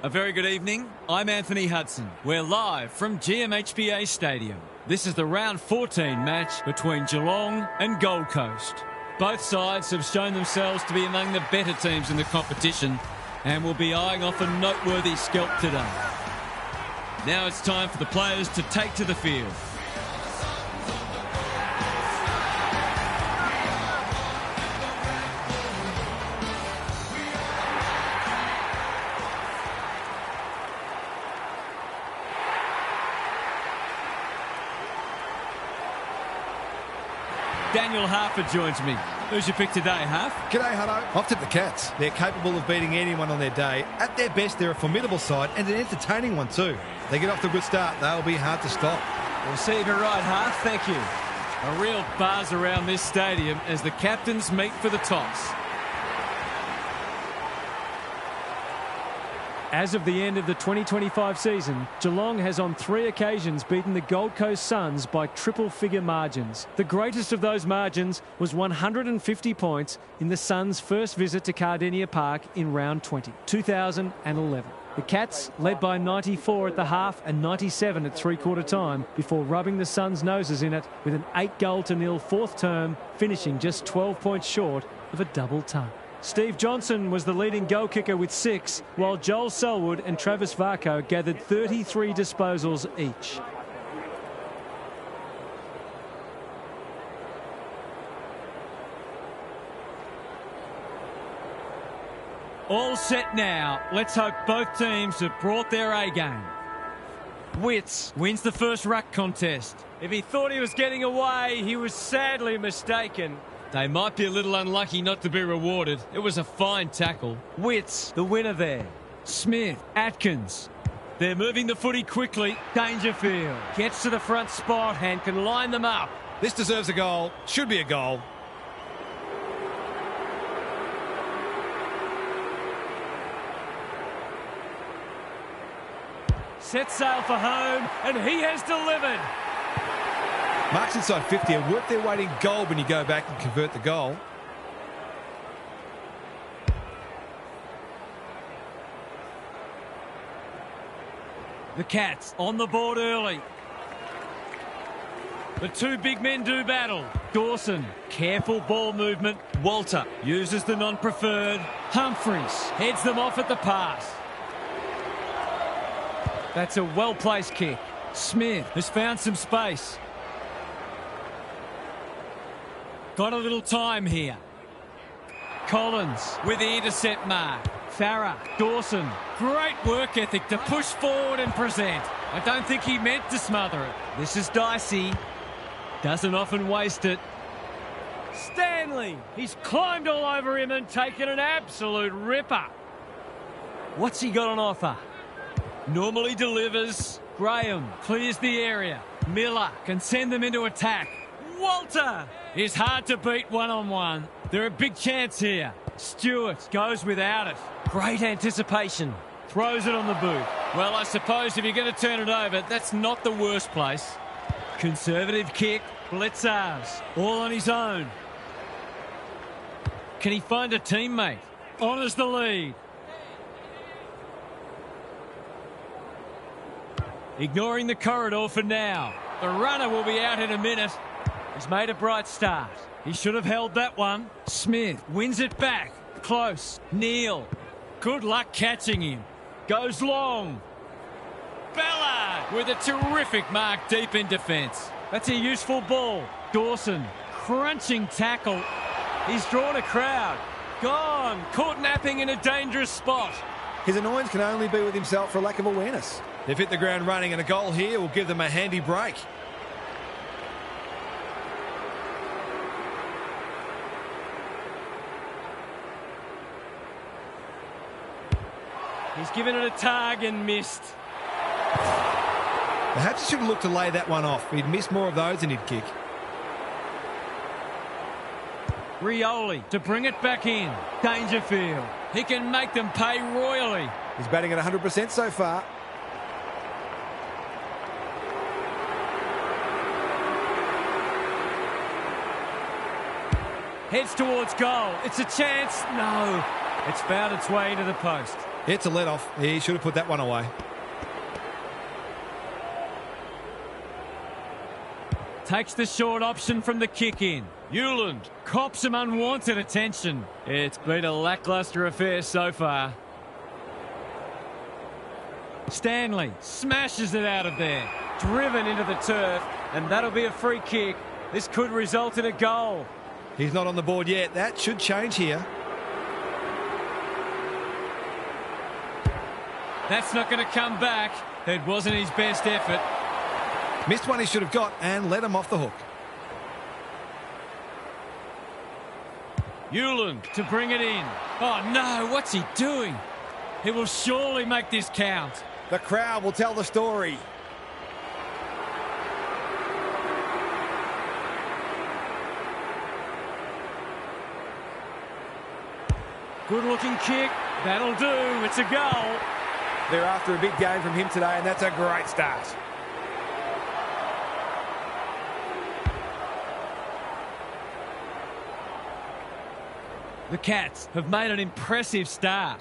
A very good evening. I'm Anthony Hudson. We're live from GMHBA Stadium. This is the round 14 match between Geelong and Gold Coast. Both sides have shown themselves to be among the better teams in the competition and will be eyeing off a noteworthy scalp today. Now it's time for the players to take to the field. Daniel Harper joins me. Who's your pick today, Harp? G'day, Hutto. I've tipped the Cats. They're capable of beating anyone on their day. At their best, they're a formidable side and an entertaining one too. They get off to a good start. They'll be hard to stop. We'll see if you're right, Harp. Thank you. A real buzz around this stadium as the captains meet for the toss. As of the end of the 2025 season, Geelong has on 3 occasions beaten the Gold Coast Suns by triple-figure margins. The greatest of those margins was 150 points in the Suns' first visit to Cardinia Park in round 20, 2011. The Cats led by 94 at the half and 97 at three-quarter time before rubbing the Suns' noses in it with an 8-0 fourth term, finishing just 12 points short of a double ton. Steve Johnson was the leading goal kicker with 6, while Joel Selwood and Travis Varco gathered 33 disposals each. All set now. Let's hope both teams have brought their A-game. Witts wins the first ruck contest. If he thought he was getting away, he was sadly mistaken. They might be a little unlucky not to be rewarded. It was a fine tackle. Witts, the winner there. Smith, Atkins. They're moving the footy quickly. Dangerfield gets to the front spot and can line them up. This deserves a goal. Should be a goal. Set sail for home, and he has delivered. Marks inside 50 are worth their weight in gold when you go back and convert the goal. The Cats on the board early. The two big men do battle. Dawson, careful ball movement. Walter uses the non-preferred. Humphries heads them off at the pass. That's a well-placed kick. Smith has found some space. Got a little time here. Collins with the intercept mark. Farah, Dawson. Great work ethic to push forward and present. I don't think he meant to smother it. This is dicey. Doesn't often waste it. Stanley, he's climbed all over him and taken an absolute ripper. What's he got on offer? Normally delivers. Graham clears the area. Miller can send them into attack. Walter is hard to beat one-on-one. They're a big chance here. Stewart goes without it. Great anticipation. Throws it on the boot. Well, I suppose if you're going to turn it over, that's not the worst place. Conservative kick. Blitzars all on his own. Can he find a teammate? Honours the lead. Ignoring the corridor for now. The runner will be out in a minute. He's made a bright start. He should have held that one. Smith wins it back. Close. Neal. Good luck catching him. Goes long. Ballard with a terrific mark deep in defence. That's a useful ball. Dawson. Crunching tackle. He's drawn a crowd. Gone. Caught napping in a dangerous spot. His annoyance can only be with himself for a lack of awareness. They've hit the ground running, and a goal here will give them a handy break. He's given it a tug and missed. Perhaps he should have looked to lay that one off. He'd miss more of those than he'd kick. Rioli to bring it back in. Dangerfield. He can make them pay royally. He's batting at 100% so far. Heads towards goal. It's a chance. No. It's found its way into the post. It's a let-off. He should have put that one away. Takes the short option from the kick in. Newland cops some unwanted attention. It's been a lacklustre affair so far. Stanley smashes it out of there. Driven into the turf, and that'll be a free kick. This could result in a goal. He's not on the board yet. That should change here. That's not going to come back. It wasn't his best effort. Missed one he should have got and let him off the hook. Newland to bring it in. Oh no, what's he doing? He will surely make this count. The crowd will tell the story. Good looking kick. That'll do. It's a goal. They're after a big game from him today, and that's a great start. The Cats have made an impressive start.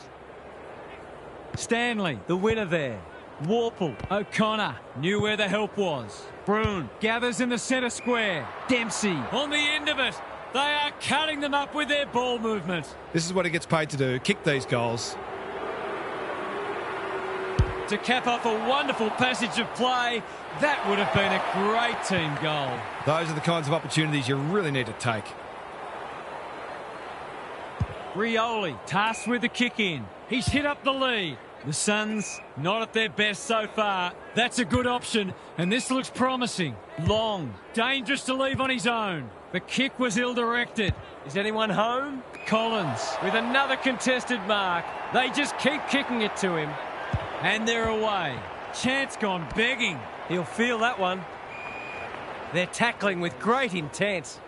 Stanley, the winner there. Warple, O'Connor, knew where the help was. Broon gathers in the centre square. Dempsey on the end of it. They are cutting them up with their ball movement. This is what he gets paid to do, kick these goals. To cap off a wonderful passage of play, that would have been a great team goal. Those are the kinds of opportunities you really need to take. Rioli tasked with the kick in. He's hit up the lead. The Suns not at their best so far. That's a good option, and this looks promising. Long, dangerous to leave on his own. The kick was ill-directed. Is anyone home? Collins with another contested mark. They just keep kicking it to him. And they're away. Chance gone begging. He'll feel that one. They're tackling with great intent.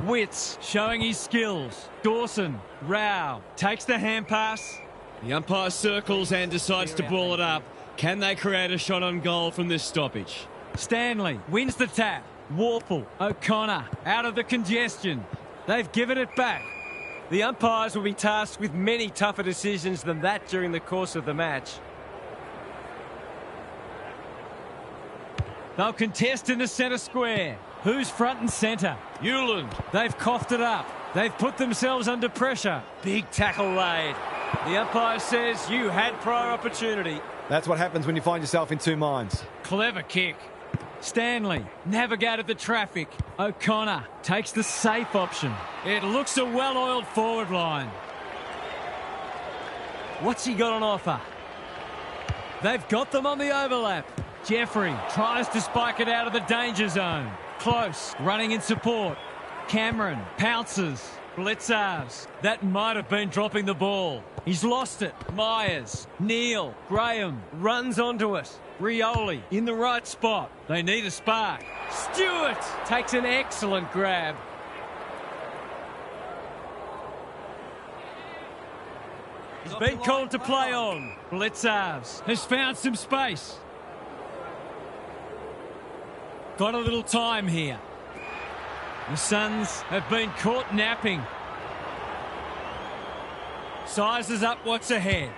Witts showing his skills. Dawson, Rao, takes the hand pass. The umpire circles and decides to ball it up. Can they create a shot on goal from this stoppage? Stanley wins the tap. Warple, O'Connor, out of the congestion. They've given it back. The umpires will be tasked with many tougher decisions than that during the course of the match. They'll contest in the centre square. Who's front and centre? Newland. They've coughed it up. They've put themselves under pressure. Big tackle laid. The umpire says you had prior opportunity. That's what happens when you find yourself in two minds. Clever kick. Stanley navigated the traffic. O'Connor takes the safe option. It looks a well-oiled forward line. What's he got on offer? They've got them on the overlap. Jeffrey tries to spike it out of the danger zone. Close, running in support. Cameron pounces. Blitzarves. That might have been dropping the ball. He's lost it. Myers, Neal, Graham runs onto it. Rioli in the right spot. They need a spark. Stewart takes an excellent grab. He's been called to play on. Blitzarves has found some space. Got a little time here. The Suns have been caught napping. Sizes up what's ahead.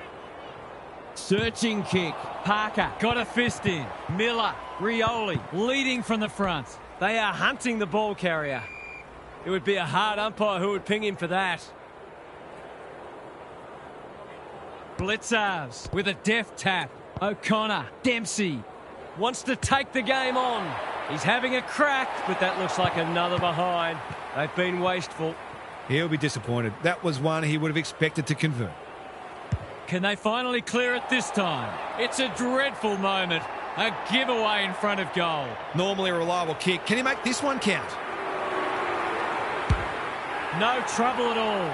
Searching kick. Parker got a fist in. Miller, Rioli leading from the front. They are hunting the ball carrier. It would be a hard umpire who would ping him for that. Blitzarves with a deft tap. O'Connor, Dempsey wants to take the game on. He's having a crack, but that looks like another behind. They've been wasteful. He'll be disappointed. That was one he would have expected to convert. Can they finally clear it this time? It's a dreadful moment. A giveaway in front of goal. Normally a reliable kick. Can he make this one count? No trouble at all.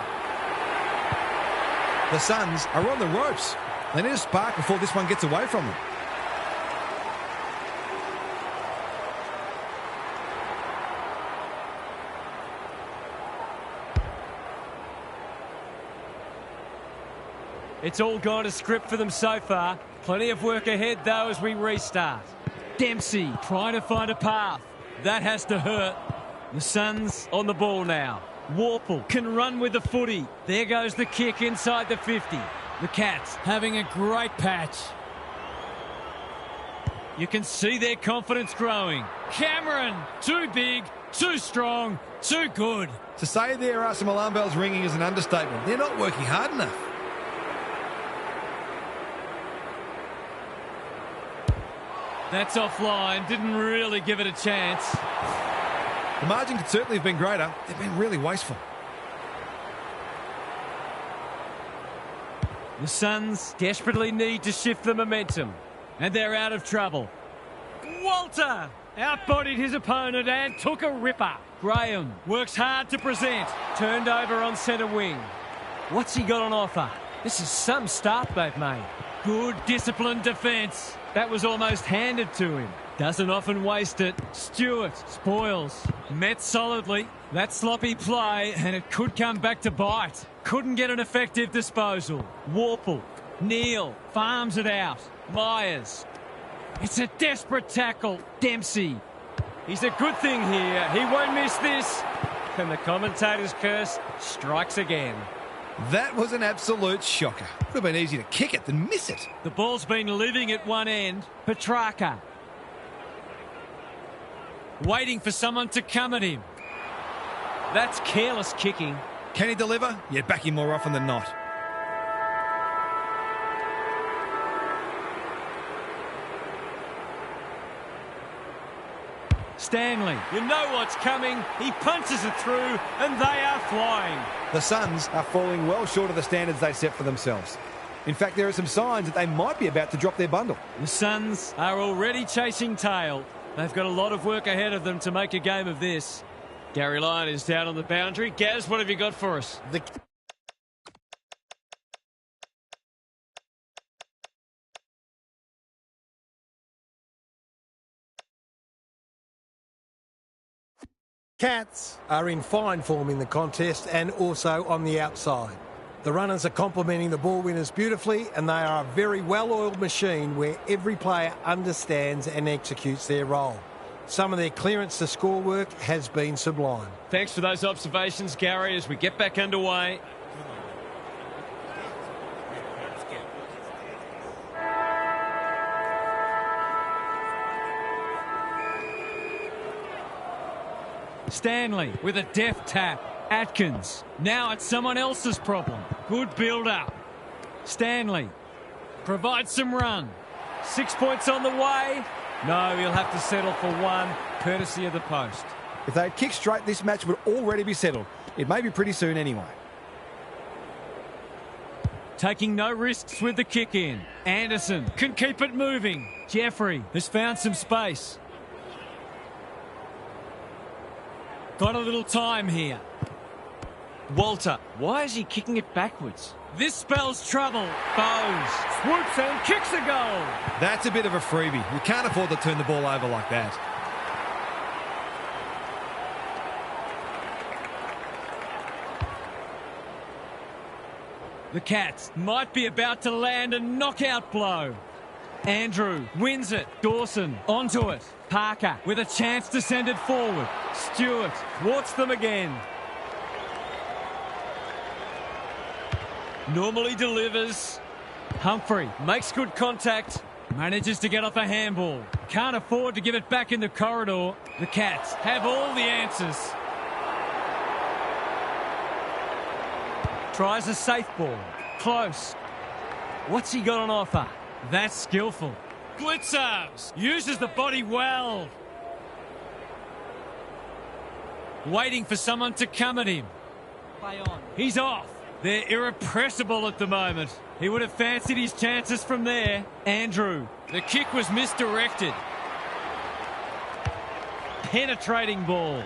The Suns are on the ropes. They need a spark before this one gets away from them. It's all gone to script for them so far. Plenty of work ahead, though, as we restart. Dempsey trying to find a path. That has to hurt. The Suns on the ball now. Warple can run with the footy. There goes the kick inside the 50. The Cats having a great patch. You can see their confidence growing. Cameron, too big, too strong, too good. To say there are some alarm bells ringing is an understatement. They're not working hard enough. That's offline. Didn't really give it a chance. The margin could certainly have been greater. They've been really wasteful. The Suns desperately need to shift the momentum. And they're out of trouble. Walter outbodied his opponent and took a ripper. Graham works hard to present. Turned over on centre wing. What's he got on offer? This is some start they've made. Good disciplined defence. That was almost handed to him. Doesn't often waste it. Stewart spoils. Met solidly. That sloppy play, and it could come back to bite. Couldn't get an effective disposal. Warple. Neal farms it out. Myers. It's a desperate tackle. Dempsey. He's a good thing here. He won't miss this. And the commentator's curse strikes again. That was an absolute shocker. Would have been easier to kick it than miss it. The ball's been living at one end. Petrarca. Waiting for someone to come at him. That's careless kicking. Can he deliver? Yeah, back him more often than not. Stanley, you know what's coming. He punches it through and they are flying. The Suns are falling well short of the standards they set for themselves. In fact, there are some signs that they might be about to drop their bundle. The Suns are already chasing tail. They've got a lot of work ahead of them to make a game of this. Gary Lyon is down on the boundary. Gaz, what have you got for us? The Cats are in fine form in the contest and also on the outside. The runners are complementing the ball winners beautifully, and they are a very well-oiled machine where every player understands and executes their role. Some of their clearance to score work has been sublime. Thanks for those observations, Gary, as we get back underway. Stanley with a deft tap. Atkins. Now it's someone else's problem. Good build-up. Stanley provides some run. 6 points on the way. No, he'll have to settle for one, courtesy of the post. If they had kicked straight, this match would already be settled. It may be pretty soon anyway. Taking no risks with the kick in. Anderson can keep it moving. Jeffrey has found some space. Got a little time here. Walter, why is he kicking it backwards? This spells trouble. Bowes swoops and kicks a goal. That's a bit of a freebie. You can't afford to turn the ball over like that. The Cats might be about to land a knockout blow. Andrew wins it. Dawson onto it. Parker with a chance to send it forward. Stewart thwarts them again. Normally delivers. Humphrey makes good contact. Manages to get off a handball. Can't afford to give it back in the corridor. The Cats have all the answers. Tries a safe ball. Close. What's he got on offer? That's skillful. Glitzers uses the body well. Waiting for someone to come at him. Play on. He's off. They're irrepressible at the moment. He would have fancied his chances from there. Andrew. The kick was misdirected. Penetrating ball.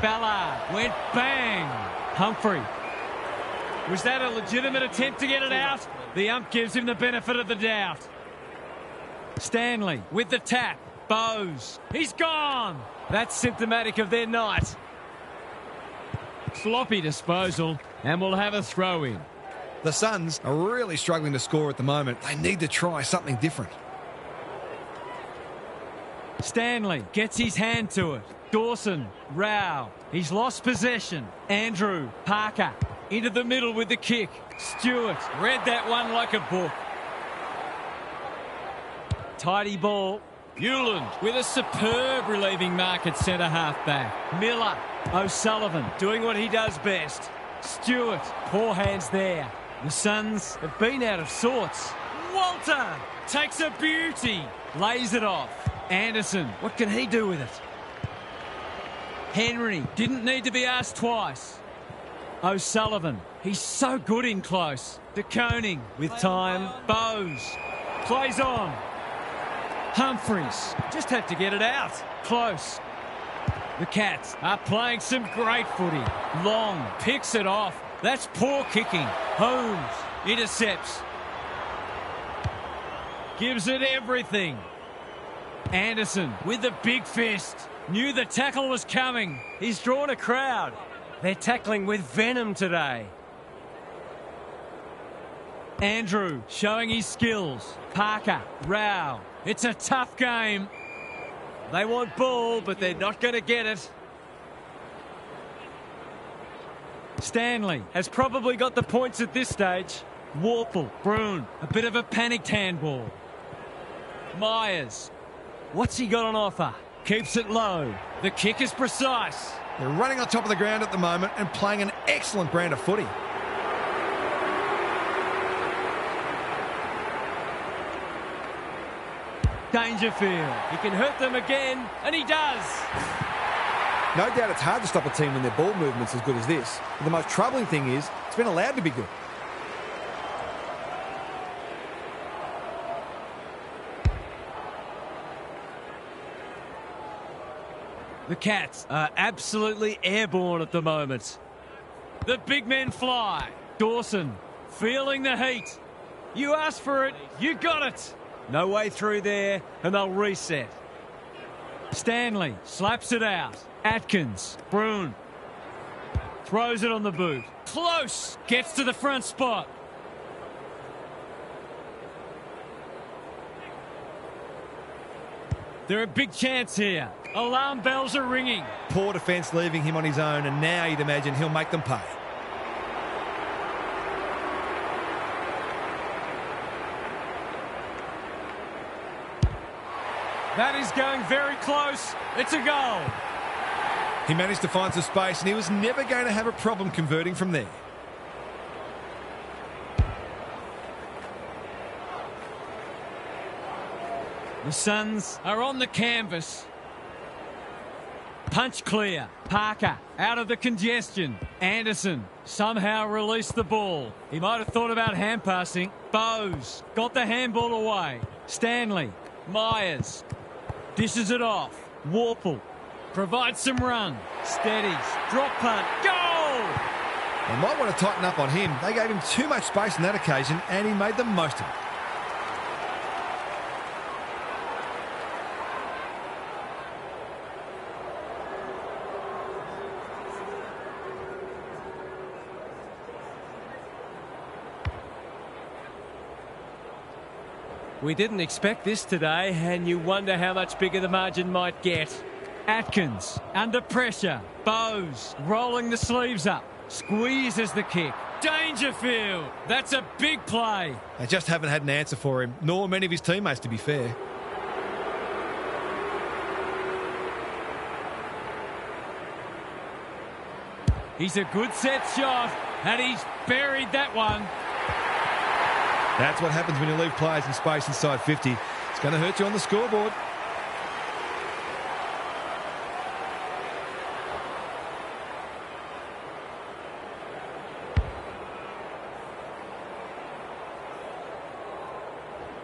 Ballard went bang. Humphrey. Was that a legitimate attempt to get it out? The ump gives him the benefit of the doubt. Stanley with the tap. Bowes. He's gone. That's symptomatic of their night. Sloppy disposal, and we'll have a throw in. The Suns are really struggling to score at the moment. They need to try something different. Stanley gets his hand to it. Dawson, Rao. He's lost possession. Andrew, Parker. Into the middle with the kick. Stewart read that one like a book. Tidy ball. Hewland with a superb relieving mark at centre half back. Miller, O'Sullivan doing what he does best. Stewart, poor hands there. The Suns have been out of sorts. Walter takes a beauty. Lays it off. Anderson, what can he do with it? Henry didn't need to be asked twice. O'Sullivan, he's so good in close. De Koning with time. Bowes plays on. Humphreys just had to get it out. Close. The Cats are playing some great footy. Long picks it off. That's poor kicking. Holmes intercepts. Gives it everything. Anderson with the big fist. Knew the tackle was coming. He's drawn a crowd. They're tackling with venom today. Andrew showing his skills. Parker, Rao. It's a tough game. They want ball, but they're not going to get it. Stanley has probably got the points at this stage. Warple, Bruin, a bit of a panicked handball. Myers, what's he got on offer? Keeps it low. The kick is precise. They're running on top of the ground at the moment and playing an excellent brand of footy. Dangerfield. He can hurt them again, and he does. No doubt it's hard to stop a team when their ball movement's as good as this. But the most troubling thing is it's been allowed to be good. The Cats are absolutely airborne at the moment. The big men fly. Dawson feeling the heat. You asked for it, you got it. No way through there, and they'll reset. Stanley slaps it out. Atkins, Bruin. Throws it on the boot. Close. Gets to the front spot. They're a big chance here. Alarm bells are ringing. Poor defence leaving him on his own, and now you'd imagine he'll make them pay. That is going very close. It's a goal. He managed to find some space, and he was never going to have a problem converting from there. The Suns are on the canvas. Punch clear. Parker out of the congestion. Anderson somehow released the ball. He might have thought about hand passing. Bowes got the handball away. Stanley, Myers dishes it off. Warple provides some run. Steadies. Drop punt. Goal! They might want to tighten up on him. They gave him too much space on that occasion, and he made the most of it. We didn't expect this today, and you wonder how much bigger the margin might get. Atkins under pressure. Bowes rolling the sleeves up. Squeezes the kick. Dangerfield. That's a big play. They just haven't had an answer for him, nor many of his teammates, to be fair. He's a good set shot, and he's buried that one. That's what happens when you leave players in space inside 50. It's going to hurt you on the scoreboard.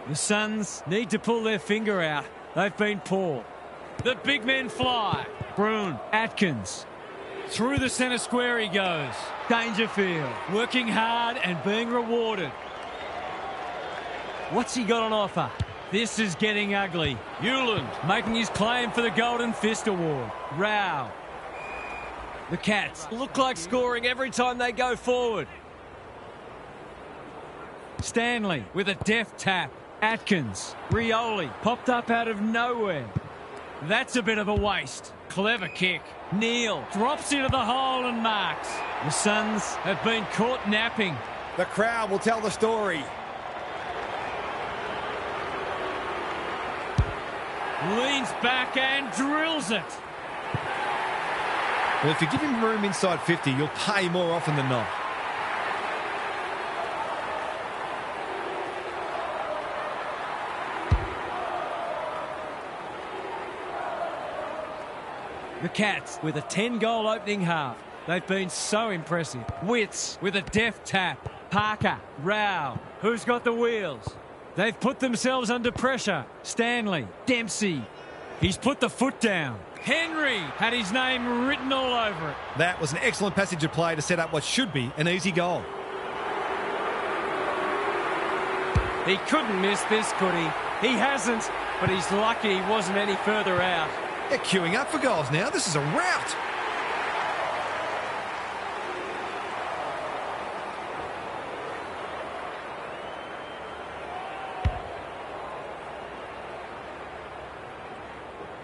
The Suns need to pull their finger out. They've been poor. The big men fly. Bruin, Atkins. Through the centre square he goes. Dangerfield working hard and being rewarded. What's he got on offer? This is getting ugly. Hewland making his claim for the Golden Fist Award. Rao. The Cats look like scoring every time they go forward. Stanley with a deft tap. Atkins. Rioli popped up out of nowhere. That's a bit of a waste. Clever kick. Neil drops into the hole and marks. The Suns have been caught napping. The crowd will tell the story. Leans back and drills it. Well, if you give him room inside 50, you'll pay more often than not. The Cats with a 10-goal opening half. They've been so impressive. Wits with a deft tap. Parker, Rao. Who's got the wheels? They've put themselves under pressure. Stanley, Dempsey. He's put the foot down. Henry had his name written all over it. That was an excellent passage of play to set up what should be an easy goal. He couldn't miss this, could he? He hasn't, but he's lucky he wasn't any further out. They're queuing up for goals now. This is a rout.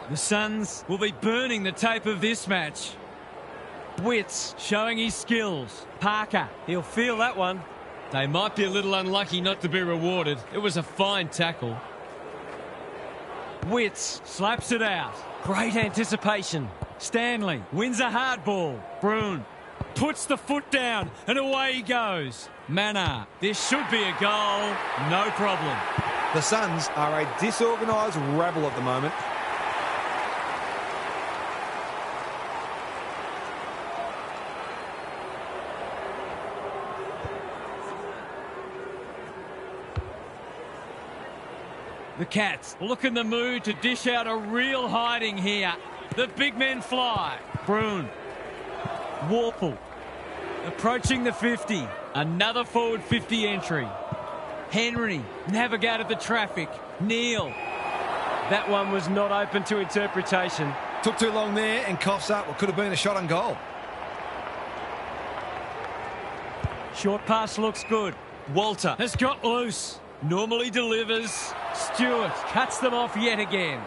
The Suns will be burning the tape of this match. Wits showing his skills. Parker, He'll feel that one. they might be a little unlucky not to be rewarded. It was a fine tackle. Wits slaps it out. Great anticipation. Stanley wins a hard ball. Bruin puts the foot down and away he goes. Manor, this should be a goal. No problem. The Suns are a disorganised rabble at the moment. The Cats look in the mood to dish out a real hiding here. The big men fly. Bruin. Warple. Approaching the 50. Another forward 50 entry. Henry navigated the traffic. Neil. That one was not open to interpretation. Took too long there and coughs up what could have been a shot on goal. Short pass looks good. Walter has got loose. Normally delivers. Stewart cuts them off yet again.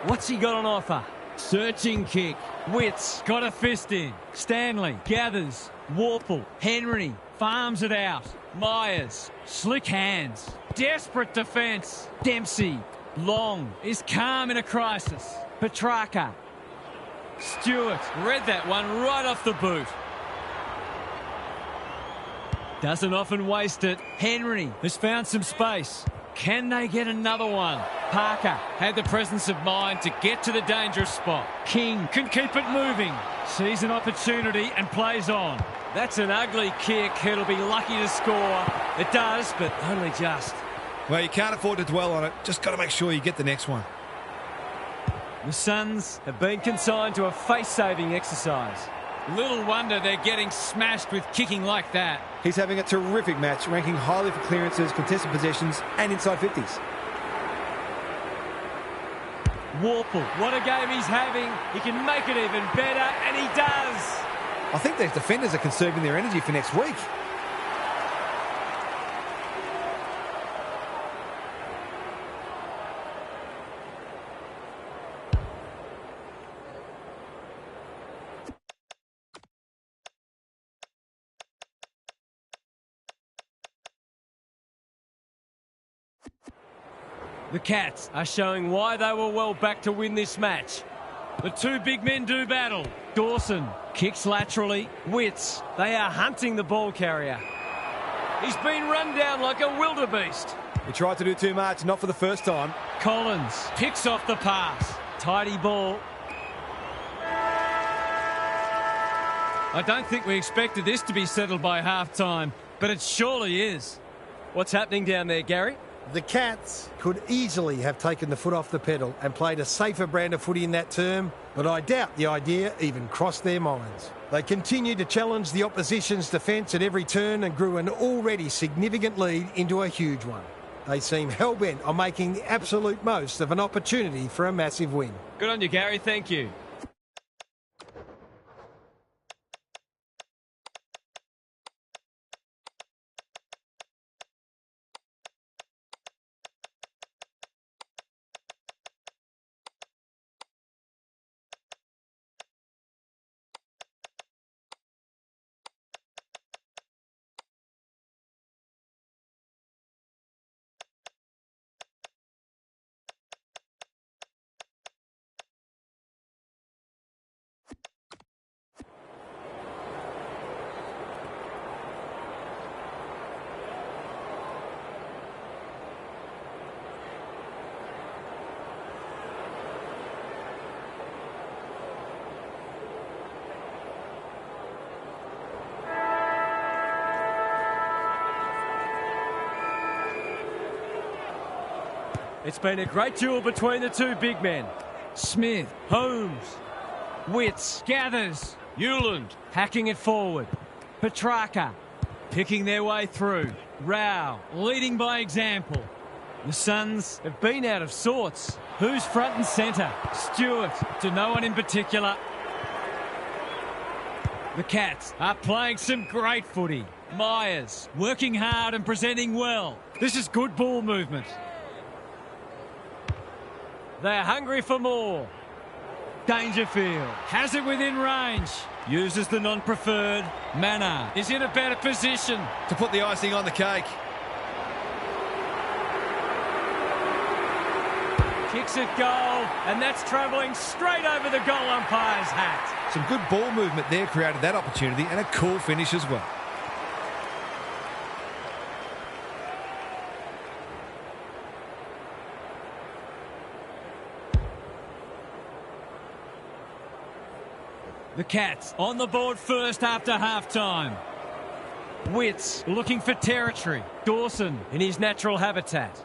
What's he got on offer? Searching kick. Wits got a fist in. Stanley gathers. Warple. Henry farms it out. Myers. Slick hands. Desperate defence. Dempsey. Long is calm in a crisis. Petrarca. Stewart read that one right off the boot. Doesn't often waste it. Henry has found some space. Can they get another one? Parker had the presence of mind to get to the dangerous spot. King can keep it moving. Sees an opportunity and plays on. That's an ugly kick. It'll be lucky to score. It does, but only just. Well, you can't afford to dwell on it. Just got to make sure you get the next one. The Suns Have been consigned to a face-saving exercise. little wonder they're getting smashed with kicking like that. He's having a terrific match, ranking highly for clearances, contested possessions and inside 50s. Warple, what a game he's having. He can make it even better, and he does. I think these defenders are conserving their energy for next week. The Cats are showing why they were well back to win this match. The two big men do battle. Dawson kicks laterally. Wits. They are hunting the ball carrier. He's been run down like a wildebeest. He tried to do too much, not for the first time. Collins picks off the pass. Tidy ball. I don't think we expected this to be settled by half-time, but it surely is. What's happening down there, Gary? The Cats could easily have taken the foot off the pedal and played a safer brand of footy in that term, but I doubt the idea even crossed their minds. They continued to challenge the opposition's defence at every turn and grew an already significant lead into a huge one. They seem hell-bent on making the absolute most of an opportunity for a massive win. Good on you, Gary. Thank you. It's been a great duel between the two big men. Smith, Holmes, Witts, gathers. Newland, hacking it forward. Petrarca, picking their way through. Rao, leading by example. The Suns have been out of sorts. Who's front and centre? Stewart, to no one in particular. The Cats are playing some great footy. Myers, working hard and presenting well. This is good ball movement. They're hungry for more. Dangerfield has it within range. Uses the non-preferred. Manor is in a better position to put the icing on the cake. Kicks it goal, and that's travelling straight over the goal umpire's hat. Some good ball movement there created that opportunity, and a cool finish as well. The Cats on the board first after half-time. Witts looking for territory. Dawson in his natural habitat.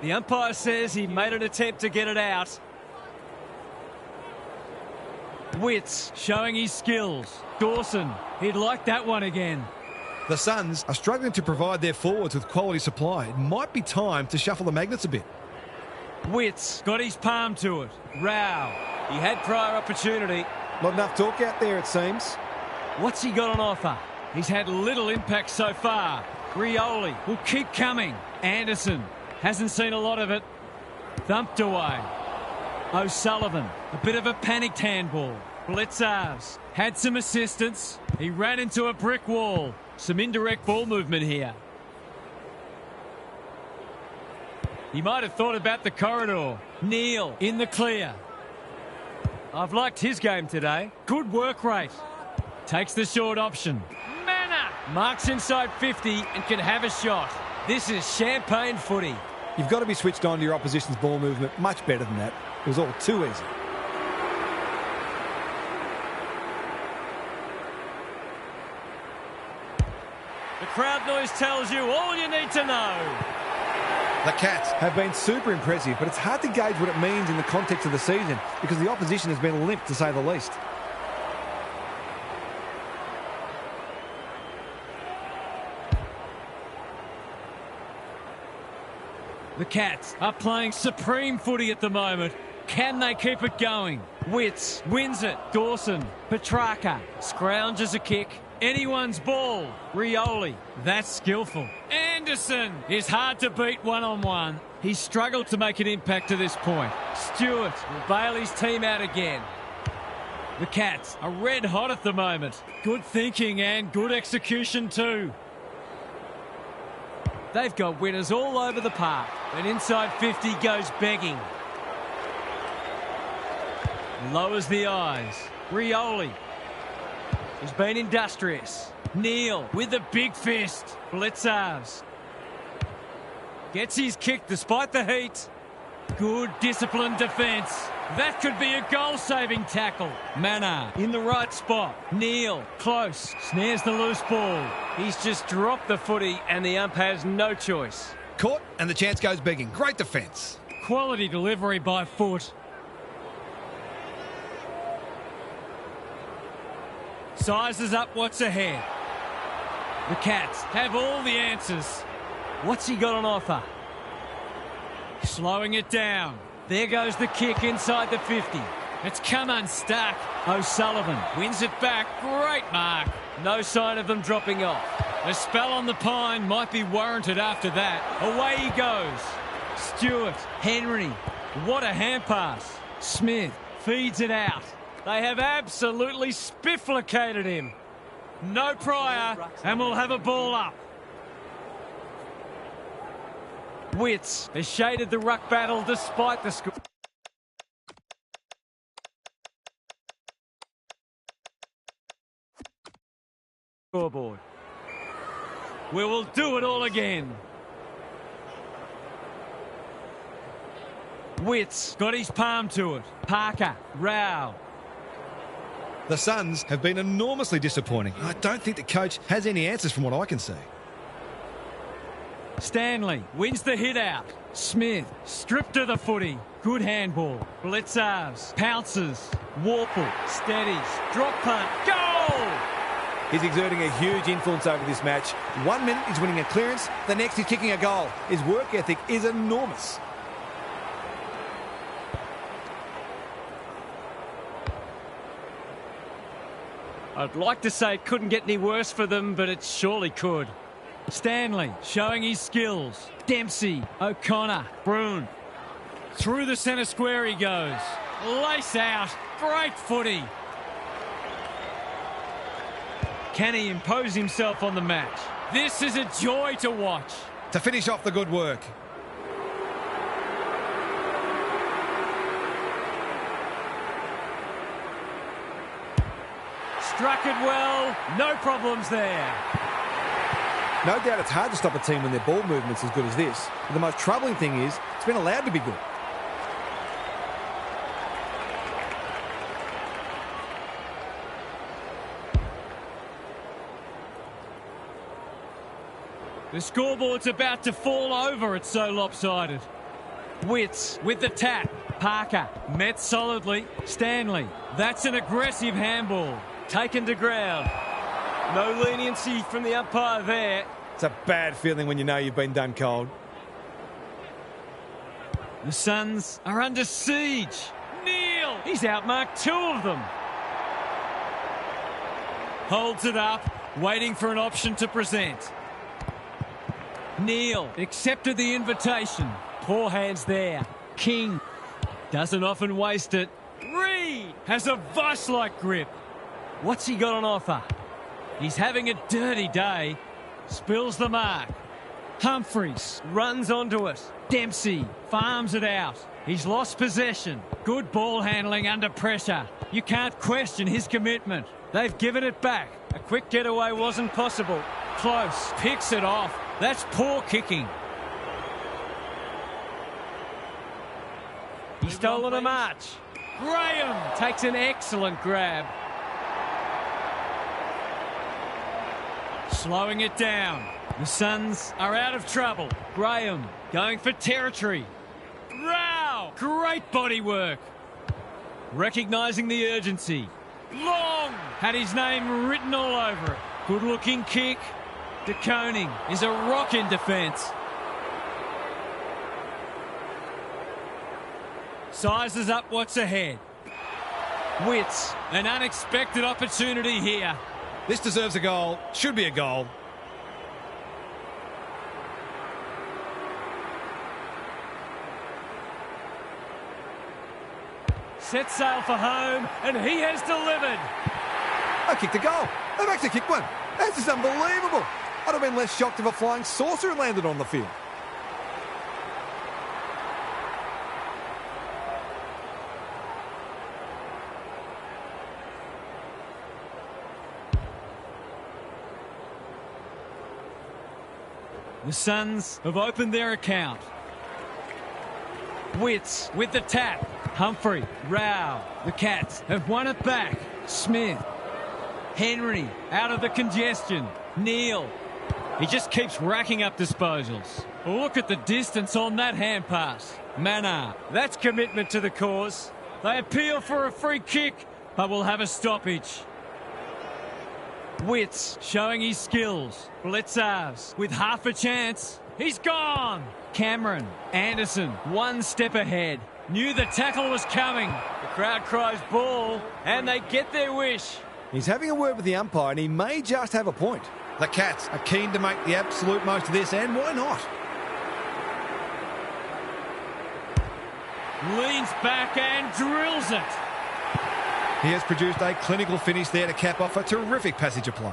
The umpire says he made an attempt to get it out. Witts showing his skills. Dawson, he'd like that one again. The Suns are struggling to provide their forwards with quality supply. It might be time to shuffle the magnets a bit. Witts got his palm to it. Rao, he had prior opportunity. Not enough talk out there, it seems. What's he got on offer? He's had little impact so far. Rioli will keep coming. Anderson hasn't seen a lot of it. Thumped away. O'Sullivan, a bit of a panicked handball. Blitzars had some assistance. He ran into a brick wall. Some indirect ball movement here. He might have thought about the corridor. Neal in the clear. I've liked his game today. Good work rate. Takes the short option. Manor marks inside 50 and can have a shot. This is champagne footy. You've got to be switched on to your opposition's ball movement much better than that. It was all too easy. The crowd noise tells you all you need to know. The Cats have been super impressive, but it's hard to gauge what it means in the context of the season because the opposition has been limp, to say the least. The Cats are playing supreme footy at the moment. Can they keep it going? Witts wins it. Dawson, Petrarca scrounges a kick. Anyone's ball. Rioli, that's skillful. Anderson is hard to beat one-on-one. He's struggled to make an impact to this point. Stewart will bail his team out again. The Cats are red hot at the moment. Good thinking and good execution too. They've got winners all over the park. And inside 50 goes begging. Lowers the eyes. Rioli has been industrious. Neal with a big fist. Blitzars gets his kick despite the heat. Good disciplined defence. That could be a goal-saving tackle. Manor in the right spot. Neal close. Snares the loose ball. He's just dropped the footy and the ump has no choice. caught and the chance goes begging. Great defence. Quality delivery by foot. Sizes up what's ahead. The Cats have all the answers. What's he got on offer? Slowing it down. There goes the kick inside the 50. It's come unstuck. O'Sullivan wins it back. Great mark. No sign of them dropping off. A spell on the pine might be warranted after that. Away he goes. Stewart, Henry. What a hand pass. Smith feeds it out. They have absolutely spifflicated him. No prior, and we'll have a ball up. Witts has shaded the ruck battle despite the scoreboard. We will do it all again. Witts got his palm to it. Parker, Rao. The Suns have been enormously disappointing. I don't think the coach has any answers from what I can see. Stanley wins the hit out. Smith stripped to the footy. Good handball. Blitzars pounces. Warple steadies. Drop punt. Goal! He's exerting a huge influence over this match. 1 minute he's winning a clearance, the next he's kicking a goal. His work ethic is enormous. I'd like to say it couldn't get any worse for them, but it surely could. Stanley showing his skills. Dempsey, O'Connor, Broon. Through the centre square he goes. Lace out. Great footy. Can he impose himself on the match? This is a joy to watch. To finish off the good work. Struck it well. No problems there. No doubt it's hard to stop a team when their ball movement's as good as this. But the most troubling thing is it's been allowed to be good. The scoreboard's about to fall over, it's so lopsided. Witts with the tap. Parker met solidly. Stanley, that's an aggressive handball. Taken to ground. No leniency from the umpire there. It's a bad feeling when you know you've been done cold. The Suns are under siege. Neil, he's outmarked 2 of them. Holds it up, waiting for an option to present. Neil accepted the invitation. Poor hands there. King doesn't often waste it. Reed has a vice-like grip. What's he got on offer? He's having a dirty day. Spills the mark. Humphreys runs onto it. Dempsey farms it out. He's lost possession. Good ball handling under pressure. You can't question his commitment. They've given it back. A quick getaway wasn't possible. Close. Picks it off. That's poor kicking. He's stolen a march. Graham takes an excellent grab. Slowing it down. The Suns are out of trouble. Graham going for territory. Rao! Great body work. Recognising the urgency. Long had his name written all over it. Good looking kick. De Koning is a rock in defence. Sizes up what's ahead. Witts, an unexpected opportunity here. This deserves a goal. Should be a goal. Set sail for home, and he has delivered. I kicked a goal. They've actually kicked one. This is unbelievable. I'd have been less shocked if a flying saucer had landed on the field. The Suns have opened their account. Witts with the tap. Humphrey, Rao. The Cats have won it back. Smith. Henry out of the congestion. Neil. He just keeps racking up disposals. Look at the distance on that hand pass. Mannar. That's commitment to the cause. They appeal for a free kick, but will have a stoppage. Witts showing his skills. Blitzars with half a chance. He's gone. Cameron. Anderson 1 step ahead. Knew the tackle was coming. The crowd cries ball, and they get their wish. He's having a word with the umpire, and he may just have a point. The Cats are keen to make the absolute most of this, and why not? Leans back and drills it. He has produced a clinical finish there to cap off a terrific passage of play.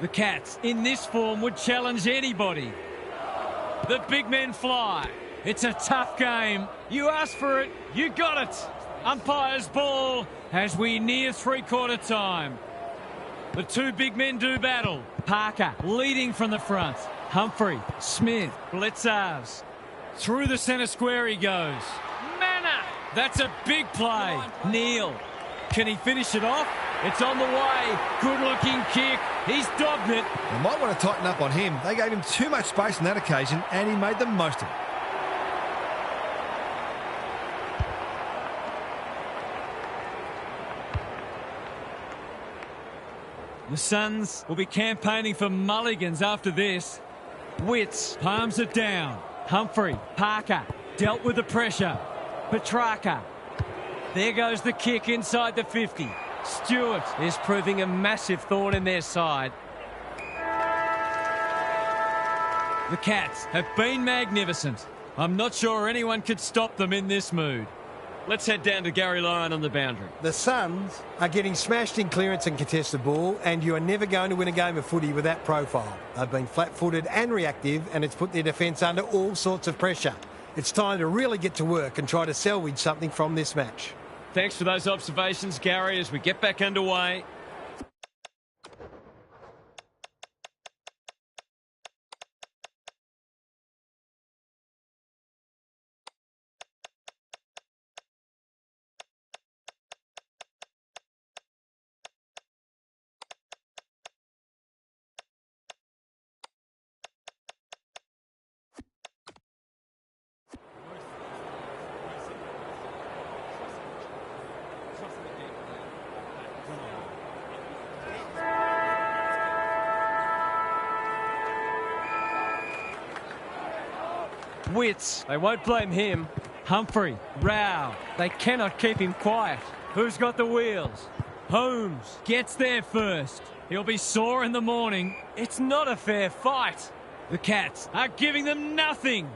The Cats, in this form, would challenge anybody. The big men fly. It's a tough game. You asked for it, you got it. Umpire's ball as we near three-quarter time. The 2 big men do battle. Parker leading from the front. Humphrey, Smith, Blitzars. Through the centre square he goes. Mannar! That's a big play. Neil. Can he finish it off? It's on the way. Good-looking kick. He's dogged it. They might want to tighten up on him. They gave him too much space on that occasion, and he made the most of it. The Suns will be campaigning for mulligans after this. Witts palms it down. Humphrey, Parker, dealt with the pressure. Petrarca. There goes the kick inside the 50. Stewart is proving a massive thorn in their side. The Cats have been magnificent. I'm not sure anyone could stop them in this mood. Let's head down to Gary Lyon on the boundary. The Suns are getting smashed in clearance and contested ball, and you are never going to win a game of footy with that profile. They've been flat-footed and reactive, and it's put their defence under all sorts of pressure. It's time to really get to work and try to salvage something from this match. Thanks for those observations, Gary, as we get back underway. Witts, they won't blame him. Humphrey, Rao, they cannot keep him quiet. Who's got the wheels? Holmes gets there first. He'll be sore in the morning. It's not a fair fight. The Cats are giving them nothing.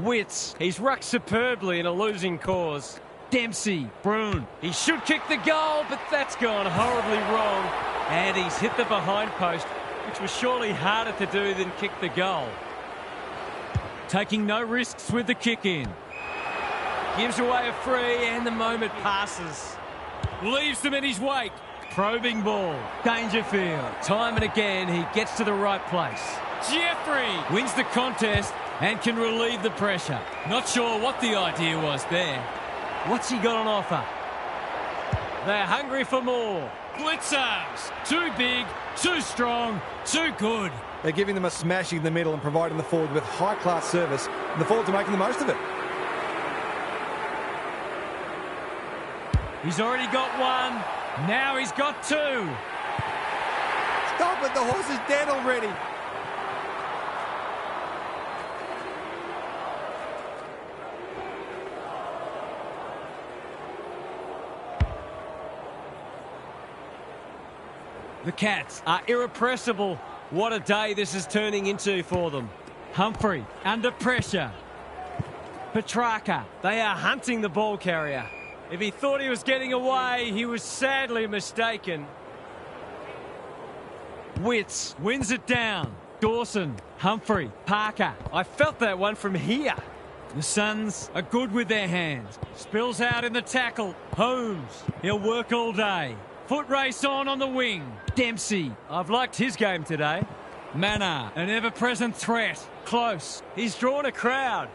Witts, he's rucked superbly in a losing cause. Dempsey, Broon, he should kick the goal, but that's gone horribly wrong. And he's hit the behind post, which was surely harder to do than kick the goal. Taking no risks with the kick in. Gives away a free and the moment passes. Leaves them in his wake. Probing ball. Dangerfield. Time and again he gets to the right place. Jeffrey wins the contest and can relieve the pressure. Not sure what the idea was there. What's he got on offer? They're hungry for more. Blitzers. Too big, too strong, too good. They're giving them a smashing in the middle and providing the forwards with high-class service, and the forwards are making the most of it. He's already got one. Now he's got two. Stop it, the horse is dead already. The Cats are irrepressible. What a day this is turning into for them. Humphrey under pressure. Petrarca, they are hunting the ball carrier. If he thought he was getting away, he was sadly mistaken. Witts wins it down. Dawson, Humphrey, Parker. I felt that one from here. The Suns are good with their hands. Spills out in the tackle. Holmes, he'll work all day. Foot race on the wing. Dempsey, I've liked his game today. Manor, an ever-present threat. Close, he's drawn a crowd.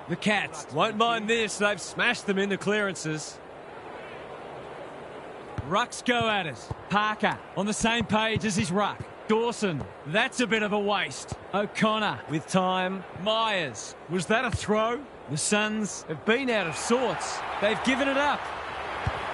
The Cats won't mind this, they've smashed them in the clearances. Rucks go at it. Parker on the same page as his ruck. Dawson, that's a bit of a waste. O'Connor with time. Myers, was that a throw? The Suns have been out of sorts. They've given it up.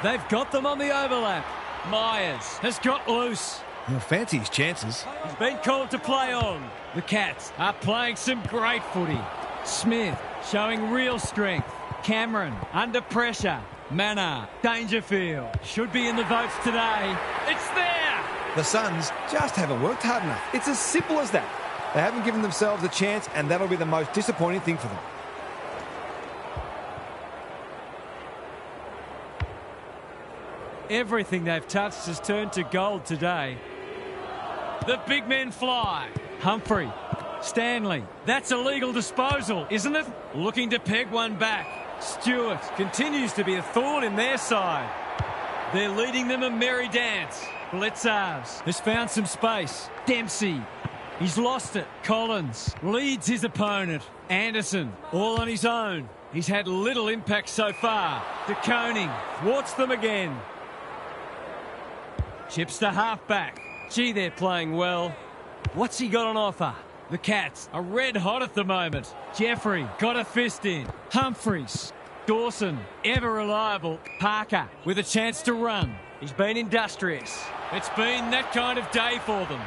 They've got them on the overlap. Myers has got loose. He'll fancy his chances. He's been called to play on. The Cats are playing some great footy. Smith showing real strength. Cameron under pressure. Manor, Dangerfield should be in the votes today. It's there! The Suns just haven't worked hard enough. It's as simple as that. They haven't given themselves a chance, and that'll be the most disappointing thing for them. Everything they've touched has turned to gold today. The big men fly. Humphrey, Stanley, that's a legal disposal, isn't it? Looking to peg one back. Stewart continues to be a thorn in their side. They're leading them a merry dance. Blitzers has found some space. Dempsey, he's lost it. Collins leads his opponent. Anderson, all on his own. He's had little impact so far. De Koning thwarts them again. Chips to half-back. Gee, they're playing well. What's he got on offer? The Cats are red hot at the moment. Jeffrey got a fist in. Humphreys. Dawson, ever reliable. Parker with a chance to run. He's been industrious. It's been that kind of day for them.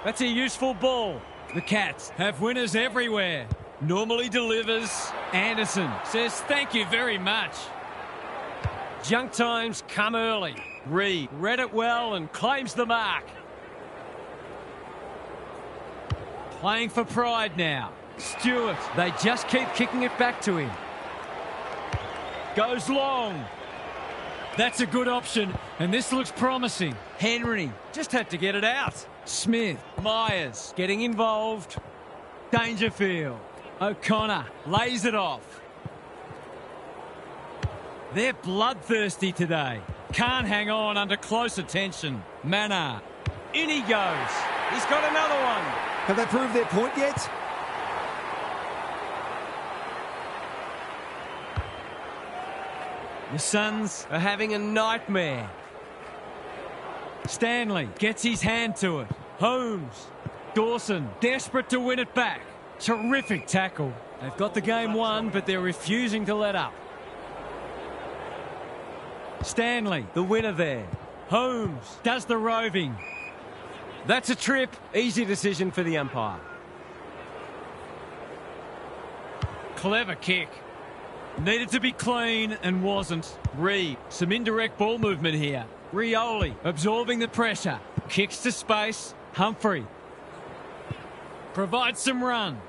That's a useful ball. The Cats have winners everywhere. Normally delivers. Anderson says thank you very much. Junk times come early. Reed read it well and claims the mark. Playing for pride now. Stewart, they just keep kicking it back to him. Goes long. That's a good option, and this looks promising. Henry just had to get it out. Smith, Myers getting involved. Dangerfield. O'Connor lays it off. They're bloodthirsty today. Can't hang on under close attention. Manor. In he goes. He's got another one. Have they proved their point yet? The Suns are having a nightmare. Stanley gets his hand to it. Holmes. Dawson desperate to win it back. Terrific tackle. They've got the game won, but they're refusing to let up. Stanley, the winner there. Holmes does the roving. That's a trip. Easy decision for the umpire. Clever kick. Needed to be clean and wasn't. Reed, some indirect ball movement here. Rioli absorbing the pressure. Kicks to space. Humphrey provides some run.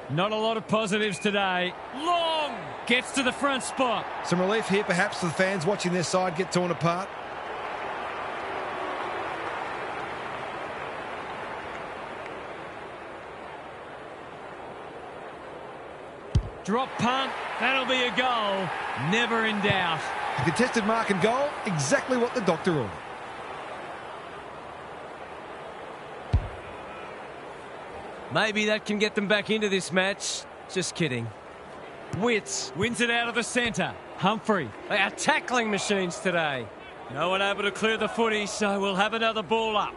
Not a lot of positives today. Long gets to the front spot. Some relief here perhaps for the fans watching their side get torn apart. Drop punt. That'll be a goal. Never in doubt. A contested mark and goal. Exactly what the doctor ordered. Maybe that can get them back into this match. Just kidding. Witts wins it out of the centre. Humphrey. They are tackling machines today. No one able to clear the footy, so we'll have another ball up.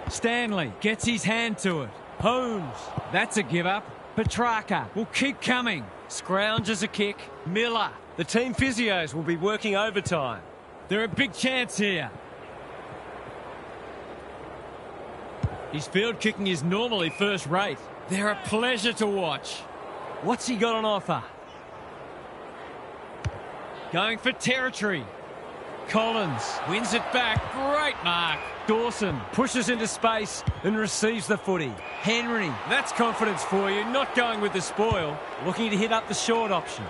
Stanley gets his hand to it. Holmes. That's a give up. Petrarca will keep coming. Scrounges a kick. Miller. The team physios will be working overtime. They're a big chance here. His field kicking is normally first rate. They're a pleasure to watch. What's he got on offer? Going for territory. Collins wins it back. Great mark. Dawson pushes into space and receives the footy. Henry, that's confidence for you. Not going with the spoil. Looking to hit up the short option.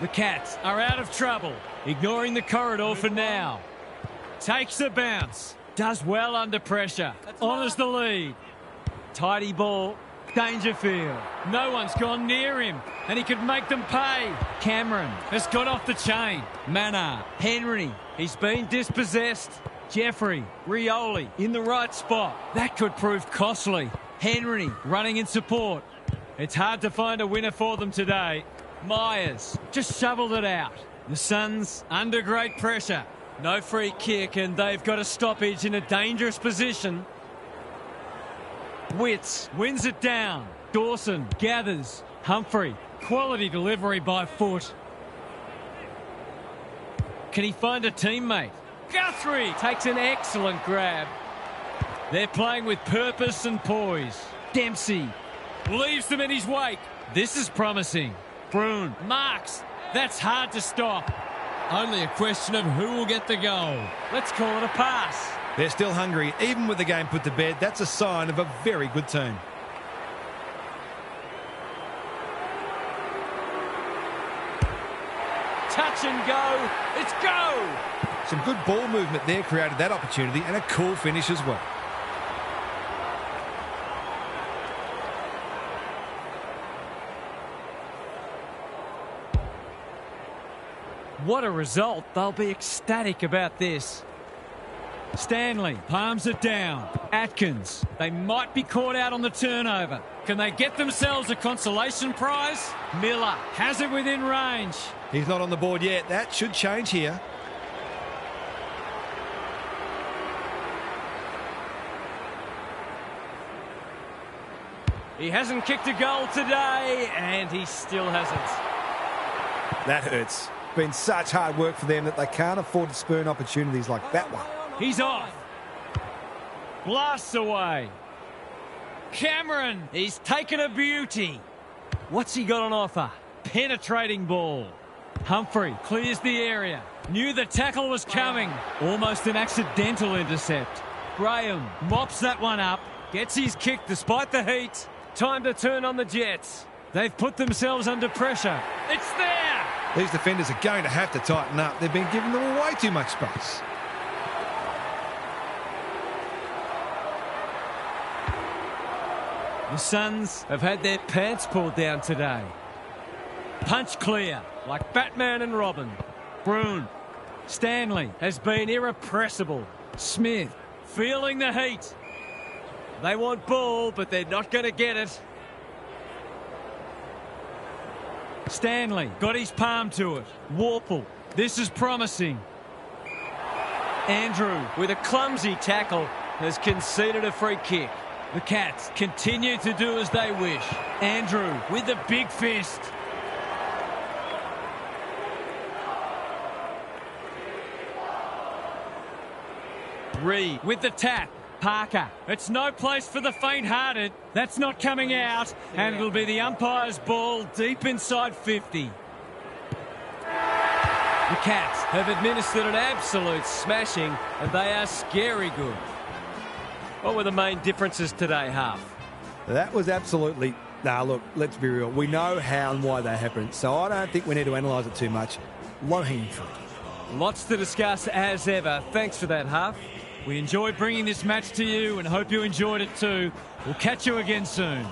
The Cats are out of trouble. Ignoring the corridor for now. Takes the bounce. Does well under pressure. Honours the lead. Tidy ball. Dangerfield. No one's gone near him, and he could make them pay. Cameron has got off the chain. Manor. Henry. He's been dispossessed. Jeffrey. Rioli in the right spot. That could prove costly. Henry running in support. It's hard to find a winner for them today. Myers just shoveled it out. The Suns under great pressure. No free kick, and they've got a stoppage in a dangerous position. Witts wins it down. Dawson gathers. Humphrey. Quality delivery by foot. Can he find a teammate? Guthrie takes an excellent grab. They're playing with purpose and poise. Dempsey leaves them in his wake. This is promising. Broon marks. That's hard to stop. Only a question of who will get the goal. Let's call it a pass. They're still hungry. Even with the game put to bed, that's a sign of a very good team. Touch and go. It's go. Some good ball movement there created that opportunity, and a cool finish as well. What a result. They'll be ecstatic about this. Stanley palms it down. Atkins. They might be caught out on the turnover. Can they get themselves a consolation prize? Miller has it within range. He's not on the board yet. That should change here. He hasn't kicked a goal today, and he still hasn't. That hurts. Been such hard work for them that they can't afford to spurn opportunities like that one. He's off. Blasts away. Cameron, he's taken a beauty. What's he got on offer? Penetrating ball. Humphrey clears the area. Knew the tackle was coming. Almost an accidental intercept. Graham mops that one up. Gets his kick despite the heat. Time to turn on the Jets. They've put themselves under pressure. It's there! These defenders are going to have to tighten up. They've been giving them way too much space. The Suns have had their pants pulled down today. Punch clear, like Batman and Robin. Bruin. Stanley has been irrepressible. Smith feeling the heat. They want ball, but they're not going to get it. Stanley got his palm to it. Warple. This is promising. Andrew, with a clumsy tackle, has conceded a free kick. The Cats continue to do as they wish. Andrew with the big fist. Reed with the tap. Parker. It's no place for the faint-hearted. That's not coming out, and it'll be the umpire's ball deep inside 50. The Cats have administered an absolute smashing, and they are scary good. What were the main differences today, Half? That was absolutely... Nah, look, let's be real. We know how and why they happened, so I don't think we need to analyse it too much. Low-hanging fruit. Lots to discuss as ever. Thanks for that, Half. We enjoyed bringing this match to you and hope you enjoyed it too. We'll catch you again soon.